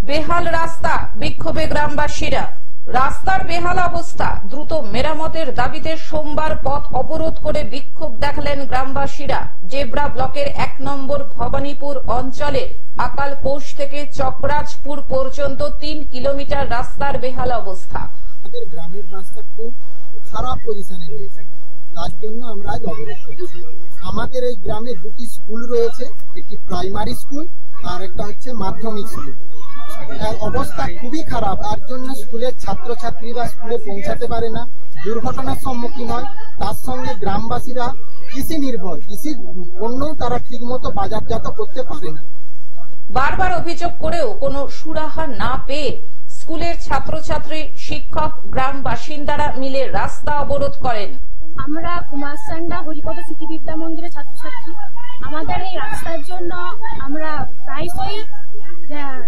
বেহাল রাস্তা, বিক্ষোভে গ্রামবাসীরা। রাস্তার বেহাল অবস্থা দ্রুত মেরামতের দাবিতে সোমবার পথ অবরোধ করে বিক্ষোভ দেখালেন গ্রামবাসীরা। জেব্রা ব্লকের 1 নম্বর ভবানীপুর অঞ্চলের আকালপোষ থেকে চকরাজপুর পর্যন্ত 3 কিলোমিটার রাস্তার বেহাল অবস্থা। আমাদের গ্রামের রাস্তা খুব খারাপ পজিশনে রয়েছে, তার জন্য আমরা আজ অবরোধ করছি। আমাদের এই গ্রামে 2টি স্কুল রয়েছে, একটি প্রাইমারি স্কুল আর একটা হচ্ছে মাধ্যমিক স্কুল। অবস্থা খুবই খারাপ, তার জন্য স্কুলের ছাত্রছাত্রীরা স্কুলে পৌঁছাতে পারে না, দুর্ঘটনার সম্মুখীন হয়। তার সঙ্গে গ্রামবাসীরা কৃষি নির্ভর, কৃষি পণ্য তারা ঠিক মতো বাজারজাত করতে পারে না। বারবার অভিযোগ করেও কোনো সুরাহা না পেয়ে স্কুলের ছাত্রছাত্রী, শিক্ষক, গ্রাম বাসিন্দারা মিলে রাস্তা অবরোধ করেন। আমরা কুমারসান্ডা হরিপদ স্মৃতি বিদ্যা মন্দিরের ছাত্রছাত্রী। আমাদের এই রাস্তার জন্য আমরা প্রায়শই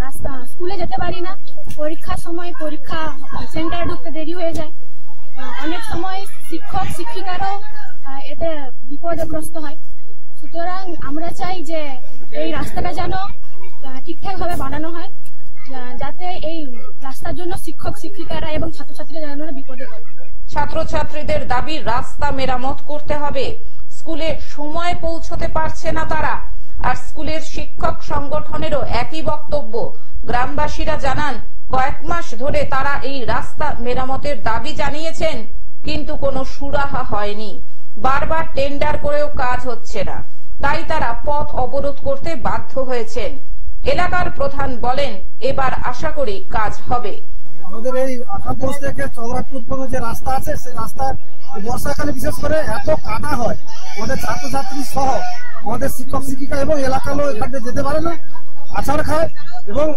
রাস্তা স্কুলে যেতে পারি না। পরীক্ষার সময় পরীক্ষা সেন্টারে ঢুকতে দেরি হয়ে যায়। অনেক সময় শিক্ষক শিক্ষিকারাও এতে বিপদগ্রস্ত হয়। সুতরাং আমরা চাই যে এই রাস্তাটা যেন ঠিকঠাক ভাবে বানানো হয়, যাতে এই রাস্তার জন্য শিক্ষক শিক্ষিকারা এবং ছাত্রছাত্রীরা যেন বিপদে পড়ে। ছাত্রছাত্রীদের দাবি রাস্তা মেরামত করতে হবে। স্কুলে সময় পৌঁছতে পারছে না তারা। আর স্কুলের শিক্ষক সংগঠনেরও একই বক্তব্য। গ্রামবাসীরা জানান, কয়েক মাস ধরে তারা এই রাস্তা মেরামতের দাবি জানিয়েছেন, কিন্তু কোনো সুরাহা হয়নি। বারবার টেন্ডার করেও কাজ হচ্ছে না, তাই তারা পথ অবরোধ করতে বাধ্য হয়েছেন। এলাকার প্রধান বলেন, এবার আশা করি কাজ হবে। আমাদের এই আকালপোষ থেকে চকরাজপুর পর্যন্ত যে রাস্তা আছে, সেই রাস্তা বর্ষাকালে বিশেষ করে এত কাটা হয়, আমাদের ছাত্রছাত্রী সহ আমাদের শিক্ষক শিক্ষিকা এবং এলাকার লোক এখানে যেতে পারে না, আছাড় খায় এবং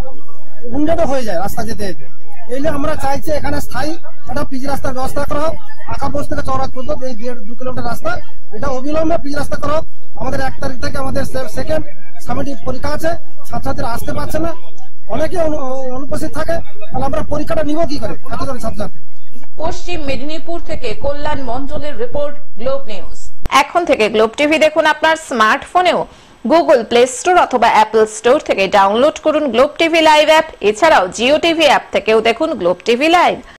উন্নত হয়ে যায় রাস্তা যেতে যেতে। এই নিয়ে আমরা চাইছি এখানে স্থায়ী একটা পিচ রাস্তার ব্যবস্থা করা হোক। আকালপোষ থেকে চকরাজপুর পর্যন্ত এই 1.5-2 কিলোমিটার রাস্তা, এটা অবিলম্বে পিচ রাস্তা করা হোক। আমাদের 1 তারিখ থেকে আমাদের সেকেন্ড সামেটিক পরীক্ষা আছে, ছাত্রছাত্রীরা আসতে পারছে না, অনেকে অনুপস্থিত থাকে, তাহলে আমরা পরীক্ষাটা নিব কি করে ছাত্রছাত্রী। পশ্চিম মেদিনীপুর থেকে কল্যাণ মন্ডলের রিপোর্ট, গ্লোব নিউজ। এখন থেকে গ্লোব টিভি দেখুন আপনার স্মার্টফোনেও। গুগল প্লে স্টোর অথবা অ্যাপল স্টোর থেকে ডাউনলোড করুন গ্লোব টিভি লাইভ অ্যাপ। এছাড়াও জিও টিভি অ্যাপ থেকেও দেখুন গ্লোব টিভি লাইভ।